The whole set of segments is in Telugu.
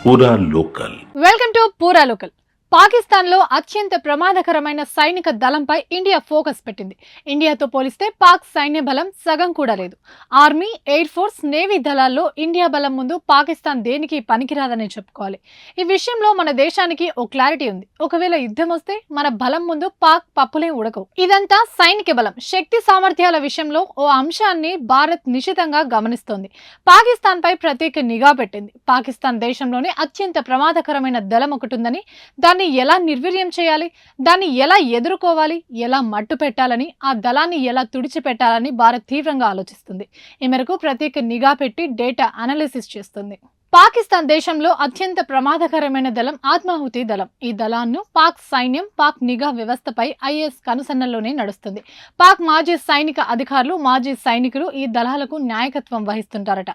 పూరా లోకల్. వెల్కమ్ టు పూరా లోకల్. పాకిస్తాన్లో అత్యంత ప్రమాదకరమైన సైనిక దళంపై ఇండియా ఫోకస్ పెట్టింది. ఇండియాతో పోలిస్తే పాక్ సైన్య బలం సగం కూడా లేదు. ఆర్మీ, ఎయిర్ ఫోర్స్, నేవీ దళాల్లో ఇండియా బలం ముందు పాకిస్తాన్ దేనికి పనికిరాదని చెప్పుకోవాలి. ఈ విషయంలో మన దేశానికి ఓ క్లారిటీ ఉంది. ఒకవేళ యుద్ధం వస్తే మన బలం ముందు పాక్ పప్పులే ఉడకవు. ఇదంతా సైనిక బలం, శక్తి సామర్థ్యాల విషయంలో ఓ అంశాన్ని భారత్ నిశితంగా గమనిస్తోంది. పాకిస్తాన్ పై ప్రత్యేక నిఘా పెట్టింది. పాకిస్తాన్ దేశంలోనే అత్యంత ప్రమాదకరమైన దళం ఒకటి ఉందని, దాన్ని ఎలా నిర్వీర్యం చేయాలి, దాన్ని ఎలా ఎదుర్కోవాలి, ఎలా మట్టు పెట్టాలని, ఆ దళాన్ని ఎలా తుడిచిపెట్టాలని భారత్ తీవ్రంగా ఆలోచిస్తుంది. ఈ మేరకు ప్రత్యేక నిఘా పెట్టి డేటా అనాలిసిస్ చేస్తుంది. పాకిస్తాన్ దేశంలో అత్యంత ప్రమాదకరమైన దళం ఆత్మాహుతి దళం. ఈ దళాన్ని పాక్ సైన్యం, పాక్ నిఘా వ్యవస్థపై ఐఎస్ కనుసన్నల్లోనే నడుస్తుంది. పాక్ మాజీ సైనిక అధికారులు, మాజీ సైనికులు ఈ దళాలకు నాయకత్వం వహిస్తుంటారట.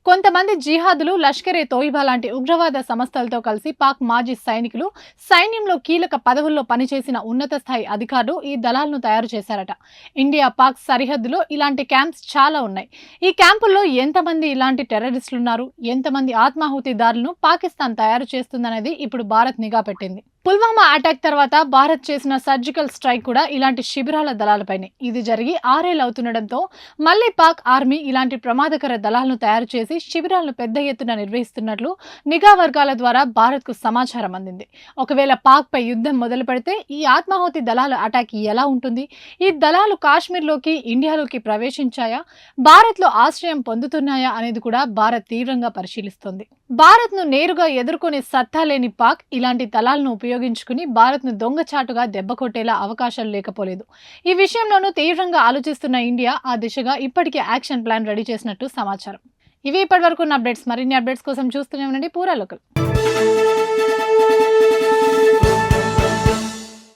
కొంతమంది జిహాదులు, లష్కరే తోయిబా లాంటి ఉగ్రవాద సంస్థలతో కలిసి పాక్ మాజీ సైనికులు, సైన్యంలో కీలక పదవుల్లో పనిచేసిన ఉన్నత స్థాయి అధికారులు ఈ దళాలను తయారు చేశారట. ఇండియా పాక్ సరిహద్దులో ఇలాంటి క్యాంప్స్ చాలా ఉన్నాయి. ఈ క్యాంపుల్లో ఎంతమంది ఇలాంటి టెర్రరిస్టులు ఉన్నారు, ఎంతమంది ఆత్మాహుతిదారులను పాకిస్తాన్ తయారు చేస్తుందనేది ఇప్పుడు భారత్ నిఘా పెట్టింది. పుల్వామా అటాక్ తర్వాత భారత్ చేసిన సర్జికల్ స్ట్రైక్ కూడా ఇలాంటి శిబిరాల దళాలపైనే. ఇది జరిగి 6 ఏళ్లు అవుతుండటంతో మళ్లీ పాక్ ఆర్మీ ఇలాంటి ప్రమాదకర దళాలను తయారు చేసి శిబిరాలను పెద్ద ఎత్తున నిర్వహిస్తున్నట్లు నిఘా వర్గాల ద్వారా భారత్కు సమాచారం అందింది. ఒకవేళ పాక్ పై యుద్ధం మొదలు పెడితే ఈ ఆత్మాహుతి దళాల అటాక్ ఎలా ఉంటుంది, ఈ దళాలు కాశ్మీర్లోకి, ఇండియాలోకి ప్రవేశించాయా, భారత్లో ఆశ్రయం పొందుతున్నాయా అనేది కూడా భారత్ తీవ్రంగా పరిశీలిస్తోంది. భారత్ను నేరుగా ఎదుర్కొనే సత్తా లేని పాక్ ఇలాంటి దళాలను ఉపయోగించుకుని భారత్ను దొంగచాటుగా దెబ్బకొట్టేలా అవకాశాలు లేకపోలేదు. ఈ విషయంలోనూ తీవ్రంగా ఆలోచిస్తున్న ఇండియా ఆ దిశగా ఇప్పటికే యాక్షన్ ప్లాన్ రెడీ చేసినట్టు సమాచారం. ఇవి ఇప్పటివరకు ఉన్న అప్డేట్స్. మరిన్ని అప్డేట్స్ కోసం చూస్తూనే ఉండండి పూరా లోకల్.